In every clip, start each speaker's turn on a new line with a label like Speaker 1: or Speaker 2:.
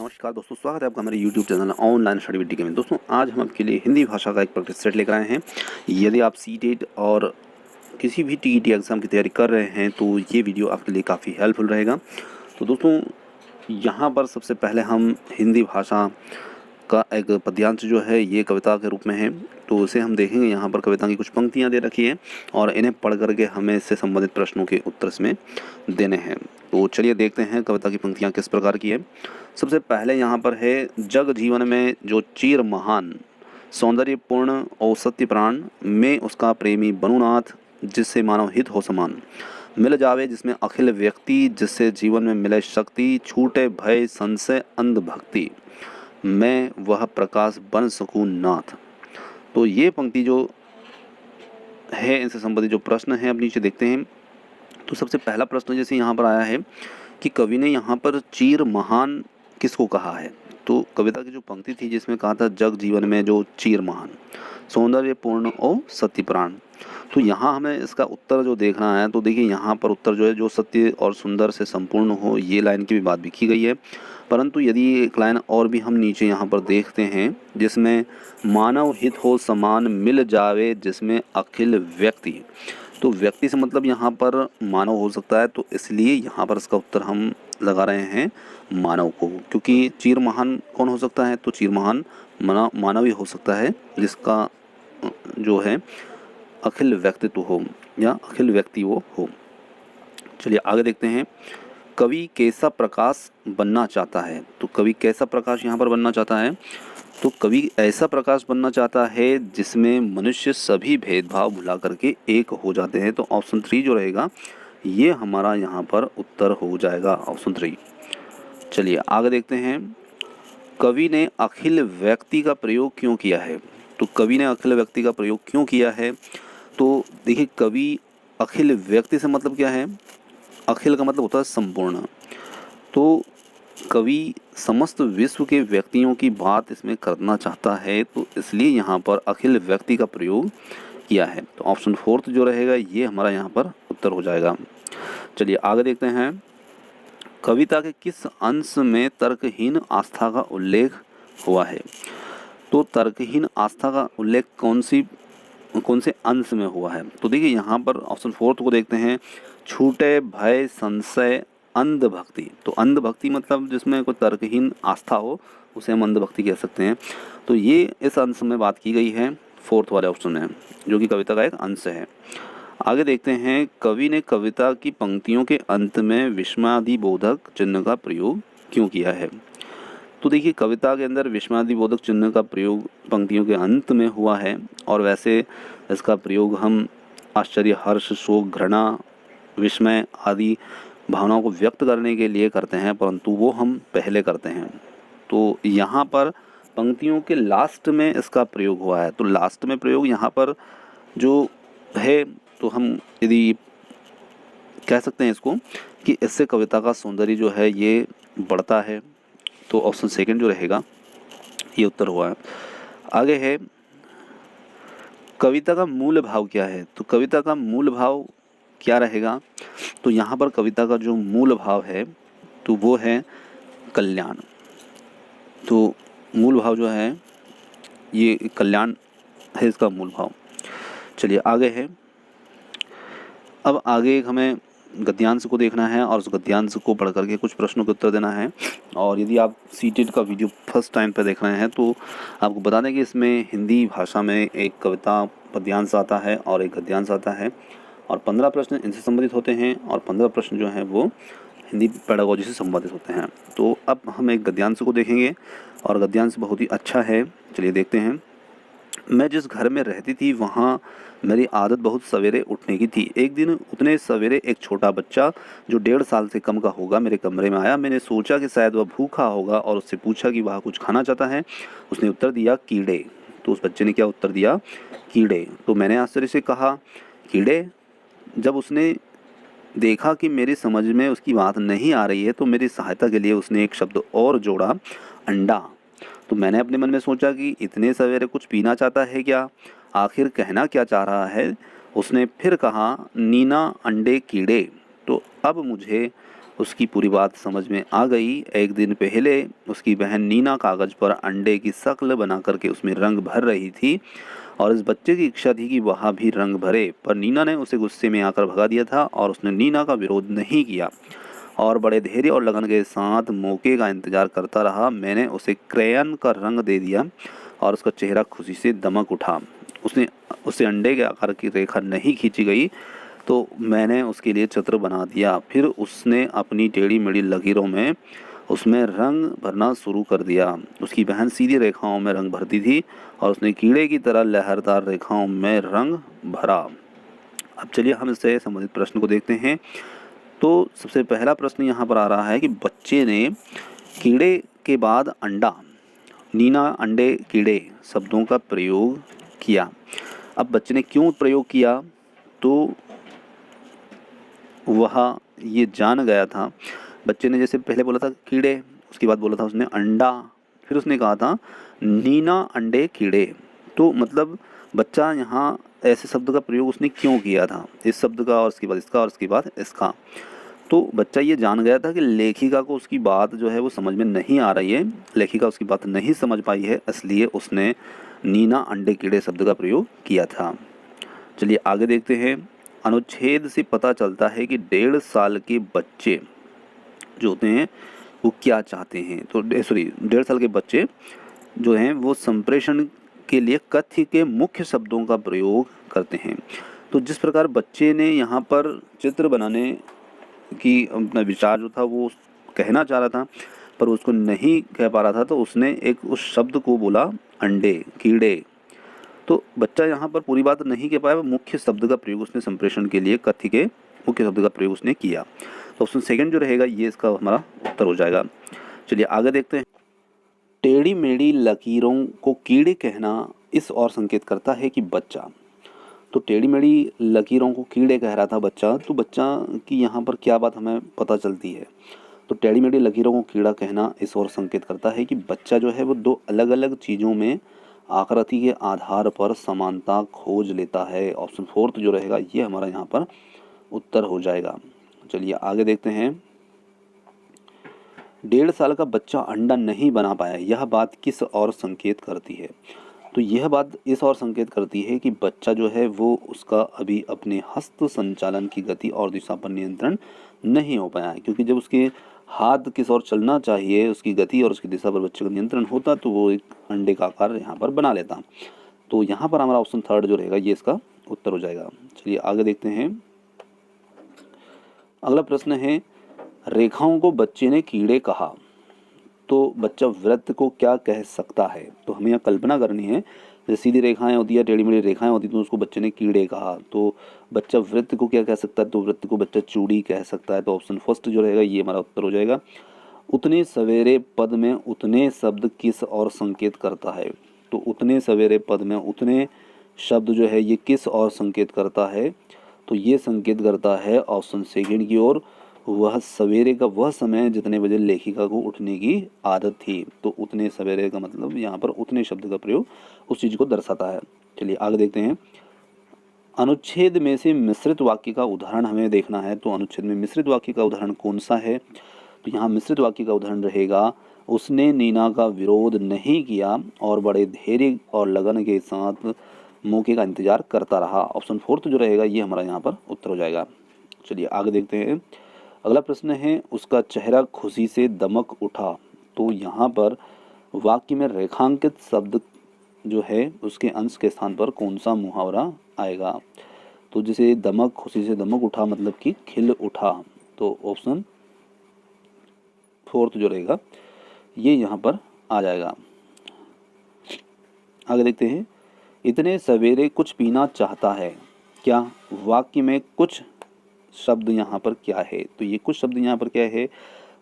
Speaker 1: नमस्कार दोस्तों, स्वागत है आपका हमारे YouTube channel online study with DK में। दोस्तों आज हम आपके लिए हिंदी भाषा का एक प्रैक्टिस सेट लेकर आए हैं। यदि आप सीटेट और किसी भी TET एग्ज़ाम की तैयारी कर रहे हैं तो ये वीडियो आपके लिए काफ़ी हेल्पफुल रहेगा। तो दोस्तों यहाँ पर सबसे पहले हम हिंदी भाषा का एक पद्यांश जो है ये कविता के रूप में है, तो उसे हम देखेंगे। यहाँ पर कविता की कुछ पंक्तियाँ दे रखी हैं और इन्हें पढ़ करके हमें इससे संबंधित प्रश्नों के उत्तर इसमें देने हैं। तो चलिए देखते हैं कविता की पंक्तियाँ किस प्रकार की है। सबसे पहले यहाँ पर है, जग जीवन में जो चीर महान, सौंदर्यपूर्ण और सत्य प्राण, में उसका प्रेमी बनुनाथ, जिससे मानव हित हो समान, मिल जावे जिसमें अखिल व्यक्ति, जिससे जीवन में मिले शक्ति, छूटे भय संशय अंध भक्ति, मैं वह प्रकाश बन सकूं नाथ। तो ये पंक्ति जो है इनसे संबंधित जो प्रश्न है अब नीचे देखते हैं। तो सबसे पहला प्रश्न जैसे यहाँ पर आया है कि कवि ने यहाँ पर चीर महान किसको कहा है। तो कविता की जो पंक्ति थी जिसमें कहा था जग जीवन में जो चीर महान, सौंदर्यपूर्ण और सत्य प्राण, तो यहाँ हमें इसका उत्तर जो देखना है। तो देखिए यहाँ पर उत्तर जो है, जो सत्य और सुंदर से संपूर्ण हो, ये लाइन की भी बात भी की गई है। परंतु यदि एक लाइन और भी हम नीचे यहाँ पर देखते हैं, जिसमें मानव हित हो समान, मिल जावे जिसमें अखिल व्यक्ति, तो व्यक्ति से मतलब यहाँ पर मानव हो सकता है, तो इसलिए यहाँ पर इसका उत्तर हम लगा रहे हैं मानव को, क्योंकि चीर महान कौन हो सकता है, तो चीर महान मानव ही हो सकता है जिसका जो है अखिल व्यक्तित्व हो या अखिल व्यक्ति वो हो। चलिए आगे देखते हैं, कवि कैसा प्रकाश बनना चाहता है। तो कवि कैसा प्रकाश यहाँ पर बनना चाहता है, तो कवि ऐसा प्रकाश बनना चाहता है जिसमें मनुष्य सभी भेदभाव भुला करके एक हो जाते हैं। तो ऑप्शन 3 जो रहेगा ये हमारा यहाँ पर उत्तर हो जाएगा, ऑप्शन 3। चलिए आगे देखते हैं, कवि ने अखिल व्यक्ति का प्रयोग क्यों किया है। तो कवि ने अखिल व्यक्ति का प्रयोग क्यों किया है, तो देखिए कवि अखिल व्यक्ति से मतलब क्या है, अखिल का मतलब होता है संपूर्ण, तो कवि समस्त विश्व के व्यक्तियों की बात इसमें करना चाहता है, तो इसलिए यहाँ पर अखिल व्यक्ति का प्रयोग किया है। तो ऑप्शन 4 जो रहेगा ये हमारा यहाँ पर उत्तर हो जाएगा। चलिए आगे देखते हैं, कविता के किस अंश में तर्कहीन आस्था का उल्लेख हुआ है। तो तर्कहीन आस्था का उल्लेख कौन से अंश में हुआ है। तो देखिए यहाँ पर ऑप्शन 4 को देखते हैं, छूटे भय संशय अंध भक्ति। तो अंध भक्ति मतलब जिसमें कोई तर्कहीन आस्था हो उसे हम अंध भक्ति कह सकते हैं। तो ये इस अंश में बात की गई है, 4th वाले ऑप्शन में, जो कि कविता का एक अंश है। आगे देखते हैं, कवि ने कविता की पंक्तियों के अंत में विस्मयादिबोधक चिन्ह का प्रयोग क्यों किया है। तो देखिए कविता के अंदर विस्मयादिबोधक चिन्ह का प्रयोग पंक्तियों के अंत में हुआ है, और वैसे इसका प्रयोग हम आश्चर्य, हर्ष, शोक, घृणा, विस्मय आदि भावनाओं को व्यक्त करने के लिए करते हैं, परंतु वो हम पहले करते हैं। तो यहाँ पर पंक्तियों के लास्ट में इसका प्रयोग हुआ है। तो लास्ट में प्रयोग यहाँ पर जो है, तो हम यदि कह सकते हैं इसको कि इससे कविता का सौंदर्य जो है ये बढ़ता है। तो ऑप्शन 2 जो रहेगा ये उत्तर हुआ है। आगे है, कविता का मूल भाव क्या है। तो कविता का मूल भाव क्या रहेगा, तो यहाँ पर कविता का जो मूल भाव है तो वो है कल्याण। तो मूल भाव जो है ये कल्याण है, इसका मूल भाव। चलिए आगे है, अब आगे हमें गद्यांश को देखना है और उस गद्यांश को पढ़ करके कुछ प्रश्नों के उत्तर देना है। और यदि आप सीटेट का वीडियो फर्स्ट टाइम पर देख रहे हैं तो आपको बता दें कि इसमें हिंदी भाषा में एक कविता पद्यांश आता है और एक गद्यांश आता है, और 15 प्रश्न इनसे संबंधित होते हैं और 15 प्रश्न जो हैं वो हिंदी पेडागोजी से संबंधित होते हैं। तो अब हम एक गद्यांश को देखेंगे और गद्यांश बहुत ही अच्छा है। चलिए देखते हैं, मैं जिस घर में रहती थी वहाँ मेरी आदत बहुत सवेरे उठने की थी। एक दिन उतने सवेरे एक छोटा बच्चा जो 1.5 साल से कम का होगा मेरे कमरे में आया। मैंने सोचा कि शायद वह भूखा होगा और उससे पूछा कि वह कुछ खाना चाहता है। उसने उत्तर दिया कीड़े। तो उस बच्चे ने क्या उत्तर दिया, कीड़े। तो मैंने आश्चर्य से कहा कीड़े। जब उसने देखा कि मेरी समझ में उसकी बात नहीं आ रही है तो मेरी सहायता के लिए उसने एक शब्द और जोड़ा, अंडा। तो मैंने अपने मन में सोचा कि इतने सवेरे कुछ पीना चाहता है क्या, आखिर कहना क्या चाह रहा है। उसने फिर कहा नीना अंडे कीड़े। तो अब मुझे उसकी पूरी बात समझ में आ गई। एक दिन पहले उसकी बहन नीना कागज़ पर अंडे की शक्ल बना करके उसमें रंग भर रही थी और इस बच्चे की इच्छा थी कि वह भी रंग भरे, पर नीना ने उसे गुस्से में आकर भगा दिया था और उसने नीना का विरोध नहीं किया और बड़े धैर्य और लगन के साथ मौके का इंतज़ार करता रहा। मैंने उसे क्रेयन का रंग दे दिया और उसका चेहरा खुशी से दमक उठा। उससे अंडे के आकार की रेखा नहीं खींची गई तो मैंने उसके लिए चित्र बना दिया। फिर उसने अपनी टेढ़ी मेढ़ी लकीरों में उसमें रंग भरना शुरू कर दिया। उसकी बहन सीधी रेखाओं में रंग भरती थी और उसने कीड़े की तरह लहरदार रेखाओं में रंग भरा। अब चलिए हम इससे संबंधित प्रश्न को देखते हैं। तो सबसे पहला प्रश्न यहाँ पर आ रहा है कि बच्चे ने कीड़े के बाद अंडा, नीना अंडे कीड़े शब्दों का प्रयोग किया। अब बच्चे ने क्यों प्रयोग किया, तो वह ये जान गया था। बच्चे ने जैसे पहले बोला था कीड़े, उसके बाद बोला था उसने अंडा, फिर उसने कहा था नीना अंडे कीड़े। तो मतलब बच्चा यहाँ ऐसे शब्द का प्रयोग उसने क्यों किया था, इस शब्द का और उसके बाद इसका और उसके बाद इसका। तो बच्चा ये जान गया था कि लेखिका को उसकी बात जो है वो समझ में नहीं आ रही है, लेखिका उसकी बात नहीं समझ पाई है, इसलिए उसने नीना अंडे कीड़े शब्द का प्रयोग किया था। चलिए आगे देखते हैं। अनुच्छेद से पता चलता है कि 1.5 साल के बच्चे जो होते हैं वो क्या चाहते हैं। तो 1.5 साल के बच्चे जो हैं वो संप्रेषण के लिए कथ्य के मुख्य शब्दों का प्रयोग करते हैं। तो जिस प्रकार बच्चे ने यहाँ पर चित्र बनाने की अपना विचार जो था वो कहना चाह रहा था पर उसको नहीं कह पा रहा था, तो उसने एक उस शब्द को बोला अंडे कीड़े। तो बच्चा यहाँ पर पूरी बात नहीं कह पाया, मुख्य शब्द का प्रयोग उसने संप्रेषण के लिए कथ्य के मुख्य शब्द का प्रयोग उसने किया। तो ऑप्शन सेकंड जो रहेगा ये इसका हमारा उत्तर हो जाएगा। चलिए आगे देखते हैं। टेढ़ी मेढ़ी लकीरों को कीड़े कहना इस और संकेत करता है कि बच्चा, तो टेढ़ी मेढ़ी लकीरों को कीड़े कह रहा था बच्चा, तो बच्चा की यहाँ पर क्या बात हमें पता चलती है। तो टेढ़ी मेढ़ी लकीरों को कीड़ा कहना इस और संकेत करता है कि बच्चा जो है वो दो अलग अलग चीज़ों में आकृति के आधार पर समानता खोज लेता है। ऑप्शन फोर्थ जो रहेगा ये हमारा यहाँ पर उत्तर हो जाएगा। चलिए आगे देखते हैं। 1.5 साल का बच्चा अंडा नहीं बना पाया, यह बात किस और संकेत करती है। तो यह बात इस और संकेत करती है कि बच्चा जो है वो उसका अभी अपने हस्त संचालन की गति और दिशा पर नियंत्रण नहीं हो पाया है, क्योंकि जब उसके हाथ किस ओर चलना चाहिए, उसकी गति और उसकी दिशा पर बच्चे का नियंत्रण होता तो वो एक अंडे का आकार यहाँ पर बना लेता। तो यहाँ पर हमारा ऑप्शन थर्ड जो रहेगा ये इसका उत्तर हो जाएगा। चलिए आगे देखते हैं। अगला प्रश्न है, रेखाओं को बच्चे ने कीड़े कहा, तो बच्चा वृत्त को क्या कह सकता है। तो हमें यहाँ कल्पना करनी है, जैसे सीधी रेखाएं होती है, टेढ़ी मेढ़ी रेखाएं होती तो उसको बच्चे ने कीड़े कहा, तो बच्चा वृत्त को क्या कह सकता है, तो वृत्त को बच्चा चूड़ी कह सकता है। तो ऑप्शन फर्स्ट जो रहेगा ये हमारा उत्तर हो जाएगा। उतने सवेरे पद में उतने शब्द किस और संकेत करता है। तो उतने सवेरे पद में उतने शब्द जो है ये किस और संकेत करता है, तो ये संकेत करता है ऑप्शन सेकंड की ओर। वह सवेरे का वह समय जितने बजे लेखिका को उठने की आदत थी। तो उतने सवेरे का मतलब यहाँ पर उतने शब्द का प्रयोग उस चीज़ को दर्शाता है। चलिए आगे देखते हैं। अनुच्छेद में से मिश्रित वाक्य का उदाहरण हमें देखना है। तो अनुच्छेद में मिश्रित वाक्य का उदाहरण कौन सा है, तो यहाँ मिश्रित वाक्य का उदाहरण रहेगा, उसने नीना का विरोध नहीं किया और बड़े धैर्य और लगन के साथ मौके का इंतजार करता रहा। ऑप्शन फोर्थ जो रहेगा ये हमारा यहाँ पर उत्तर हो जाएगा। चलिए आगे देखते हैं। अगला प्रश्न है, उसका चेहरा खुशी से दमक उठा। तो यहाँ पर वाक्य में रेखांकित शब्द जो है उसके अंश के स्थान पर कौन सा मुहावरा आएगा। तो जैसे दमक, खुशी से दमक उठा मतलब कि खिल उठा। तो ऑप्शन फोर्थ जो रहेगा ये यहाँ पर आ जाएगा। आगे देखते हैं। इतने सवेरे कुछ पीना चाहता है, क्या वाक्य में कुछ शब्द यहाँ पर क्या है। तो ये कुछ शब्द यहाँ पर क्या है,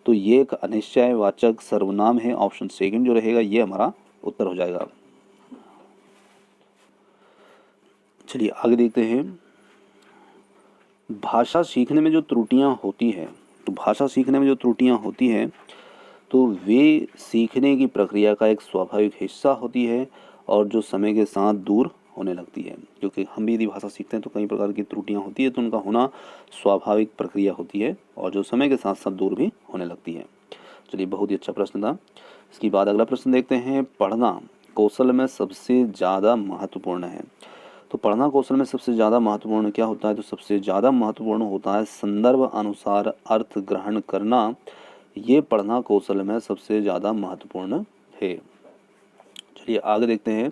Speaker 1: तो ये एक अनिश्चयवाचक सर्वनाम है। ऑप्शन सेकंड जो रहेगा ये हमारा उत्तर हो जाएगा। चलिए आगे देखते हैं। भाषा सीखने में जो त्रुटियां होती है, तो भाषा सीखने में जो त्रुटियां होती हैं तो वे सीखने की प्रक्रिया का एक स्वाभाविक हिस्सा होती है और जो समय के साथ दूर होने लगती है, क्योंकि हम भी यदि भाषा सीखते हैं तो कई प्रकार की त्रुटियां होती है, तो उनका होना स्वाभाविक प्रक्रिया होती है और जो समय के साथ साथ दूर भी होने लगती है। चलिए, बहुत ही अच्छा प्रश्न था। इसके बाद अगला प्रश्न देखते हैं, पढ़ना कौशल में सबसे ज़्यादा महत्वपूर्ण है। तो पढ़ना कौशल में सबसे ज़्यादा महत्वपूर्ण क्या होता है? तो सबसे ज़्यादा महत्वपूर्ण होता है संदर्भ अनुसार अर्थ ग्रहण करना। ये पढ़ना कौशल में सबसे ज़्यादा महत्वपूर्ण है। चलिए आगे देखते हैं,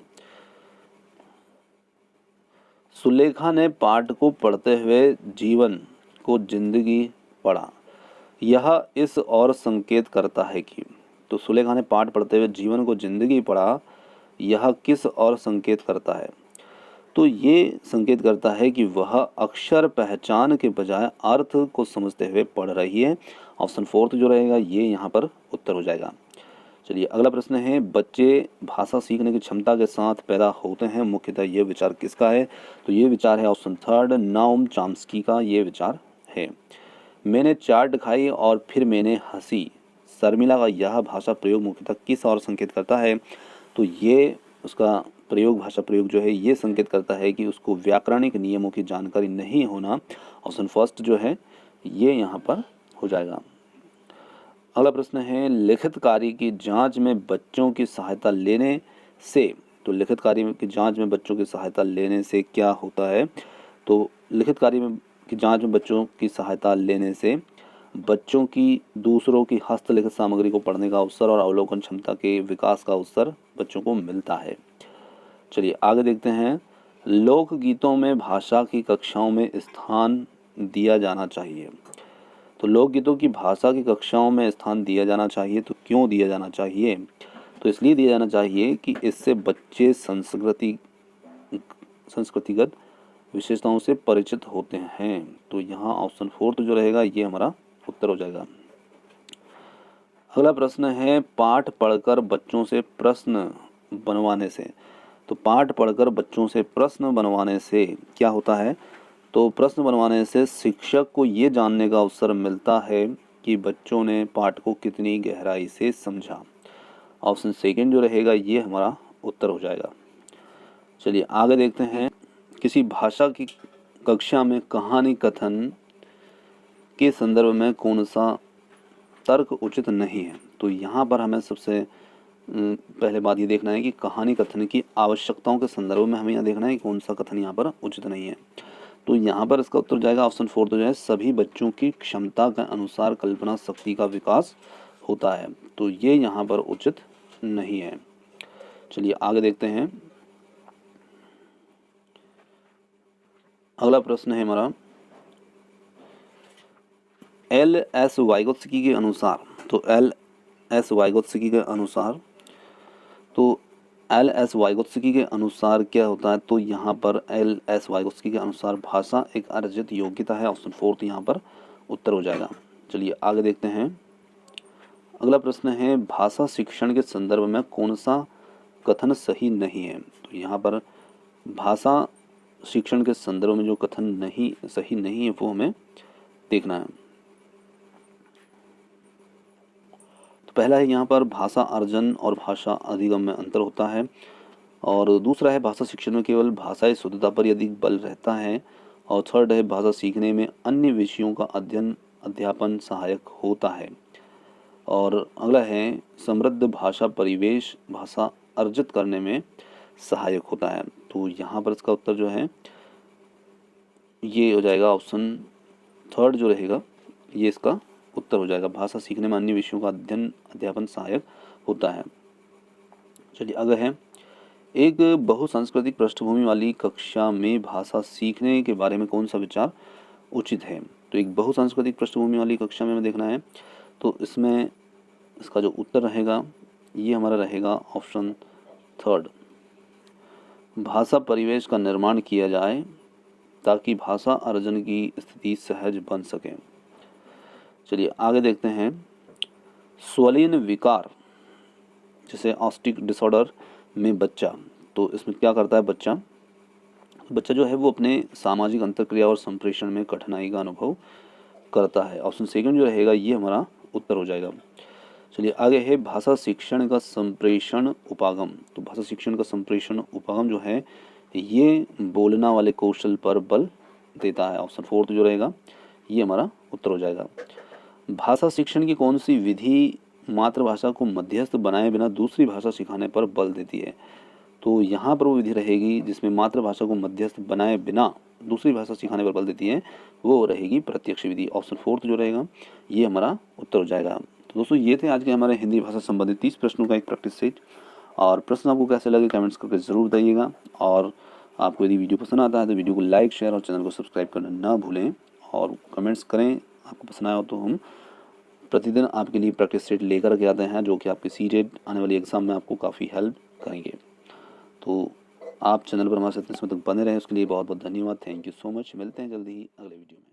Speaker 1: सुलेखा ने पाठ को पढ़ते हुए जीवन को जिंदगी पढ़ा। यह इस और संकेत करता है कि, तो सुलेखा ने पाठ पढ़ते हुए जीवन को जिंदगी पढ़ा, यह किस और संकेत करता है? तो ये संकेत करता है कि वह अक्षर पहचान के बजाय अर्थ को समझते हुए पढ़ रही है। ऑप्शन फोर्थ जो रहेगा ये यहाँ पर उत्तर हो जाएगा। चलिए अगला प्रश्न है, बच्चे भाषा सीखने की क्षमता के साथ पैदा होते हैं, मुख्यतः ये विचार किसका है? तो ये विचार है ऑप्शन थर्ड, नोम चॉम्स्की का ये विचार है। मैंने चाट खाई और फिर मैंने हंसी, शर्मिला का यह भाषा प्रयोग मुख्यतः किस और संकेत करता है? तो ये उसका प्रयोग, भाषा प्रयोग जो है ये संकेत करता है कि उसको व्याकरणिक नियमों की जानकारी नहीं होना। ऑप्शन फर्स्ट जो है ये यहाँ पर हो जाएगा। अगला प्रश्न है, लिखित कार्य की जांच में बच्चों की सहायता लेने से, तो लिखित कार्य की जांच में बच्चों की सहायता लेने से क्या होता है? तो लिखित कार्य में की जांच में बच्चों की सहायता लेने से बच्चों की दूसरों की हस्तलिखित सामग्री को पढ़ने का अवसर और अवलोकन क्षमता के विकास का अवसर बच्चों को मिलता है। चलिए आगे देखते हैं, लोकगीतों में भाषा की कक्षाओं में स्थान दिया जाना चाहिए। तो लोकगीतों की भाषा की कक्षाओं में स्थान दिया जाना चाहिए, तो क्यों दिया जाना चाहिए? तो इसलिए दिया जाना चाहिए कि इससे बच्चे संस्कृतिगत विशेषताओं से परिचित होते हैं। तो यहाँ ऑप्शन फोर्थ जो रहेगा ये हमारा उत्तर हो जाएगा। अगला प्रश्न है, पाठ पढ़कर बच्चों से प्रश्न बनवाने से, तो पाठ पढ़कर बच्चों से प्रश्न बनवाने से क्या होता है? तो प्रश्न बनवाने से शिक्षक को ये जानने का अवसर मिलता है कि बच्चों ने पाठ को कितनी गहराई से समझा। ऑप्शन सेकंड जो रहेगा ये हमारा उत्तर हो जाएगा। चलिए आगे देखते हैं, किसी भाषा की कक्षा में कहानी कथन के संदर्भ में कौन सा तर्क उचित नहीं है? तो यहाँ पर हमें सबसे पहले बात ये देखना है कि कहानी कथन की आवश्यकताओं के संदर्भ में हमें यहाँ देखना है कि कौन सा कथन यहाँ पर उचित नहीं है। तो यहाँ पर इसका उत्तर जाएगा ऑप्शन फोर्थ हो जाए, सभी बच्चों की क्षमता के अनुसार कल्पना शक्ति का विकास होता है। तो ये यहाँ पर उचित नहीं है। चलिए आगे देखते हैं, अगला प्रश्न है हमारा, एल.एस. वाइगोत्स्की के अनुसार, तो एल.एस. वाइगोत्स्की के अनुसार, तो एल.एस. वाइगोत्स्की के अनुसार क्या होता है? तो यहाँ पर एल.एस. वाइगोत्स्की के अनुसार भाषा एक अर्जित योग्यता है। ऑप्शन फोर्थ यहाँ पर उत्तर हो जाएगा। चलिए आगे देखते हैं, अगला प्रश्न है, भाषा शिक्षण के संदर्भ में कौन सा कथन सही नहीं है? तो यहाँ पर भाषा शिक्षण के संदर्भ में जो कथन नहीं सही नहीं है वो हमें देखना है। तो पहला है यहाँ पर भाषा अर्जन और भाषा अधिगम में अंतर होता है, और दूसरा है भाषा शिक्षण में केवल भाषाई शुद्धता पर यदि बल रहता है, और थर्ड है भाषा सीखने में अन्य विषयों का अध्यापन सहायक होता है, और अगला है समृद्ध भाषा परिवेश भाषा अर्जित करने में सहायक होता है। तो यहाँ पर इसका उत्तर जो है ये हो जाएगा ऑप्शन थर्ड जो रहेगा ये इसका उत्तर हो जाएगा, भाषा सीखने में अन्य विषयों का अध्यापन सहायक होता है। चलिए आगे है, एक बहुसांस्कृतिक पृष्ठभूमि वाली कक्षा में भाषा सीखने के बारे में कौन सा विचार उचित है? तो एक बहुसांस्कृतिक पृष्ठभूमि वाली कक्षा में हमें देखना है, तो इसमें इसका जो उत्तर रहेगा ये हमारा रहेगा ऑप्शन थर्ड, भाषा परिवेश का निर्माण किया जाए ताकि भाषा अर्जन की स्थिति सहज बन सके। चलिए आगे देखते हैं, स्वलीन विकार जैसे ऑस्टिक डिसऑर्डर में बच्चा, तो इसमें क्या करता है बच्चा जो है वो अपने सामाजिक अंतर्क्रिया और संप्रेषण में कठिनाई का अनुभव करता है। ऑप्शन सेकंड जो रहेगा ये हमारा उत्तर हो जाएगा। चलिए आगे है, भाषा शिक्षण का संप्रेषण उपागम, तो भाषा शिक्षण का संप्रेषण उपागम जो है ये बोलना वाले कौशल पर बल देता है। ऑप्शन 4 जो रहेगा ये हमारा उत्तर हो जाएगा। भाषा शिक्षण की कौन सी विधि मातृभाषा को मध्यस्थ बनाए बिना दूसरी भाषा सिखाने पर बल देती है? तो यहाँ पर वो विधि रहेगी जिसमें मातृभाषा को मध्यस्थ बनाए बिना दूसरी भाषा सिखाने पर बल देती है, वो रहेगी प्रत्यक्ष विधि। ऑप्शन 4 जो रहेगा ये हमारा उत्तर हो जाएगा। तो दोस्तों ये थे आज के हमारे हिंदी भाषा संबंधित 30 प्रश्नों का एक प्रैक्टिस सेट। और प्रश्न आपको कैसे लगे कमेंट्स करके ज़रूर बताइएगा। और आपको यदि वीडियो पसंद आता है तो वीडियो को लाइक, शेयर और चैनल को सब्सक्राइब करना ना भूलें। और कमेंट्स करें, आपको पसंद आया हो तो हम प्रतिदिन आपके लिए प्रैक्टिस सेट लेकर के आते हैं, जो कि आपके सीटेट आने वाली एग्ज़ाम में आपको काफ़ी हेल्प करेंगे। तो आप चैनल पर हमारे साथ इस समय तक बने रहें, उसके लिए बहुत बहुत धन्यवाद। Thank you so much. मिलते हैं जल्दी ही अगले वीडियो में।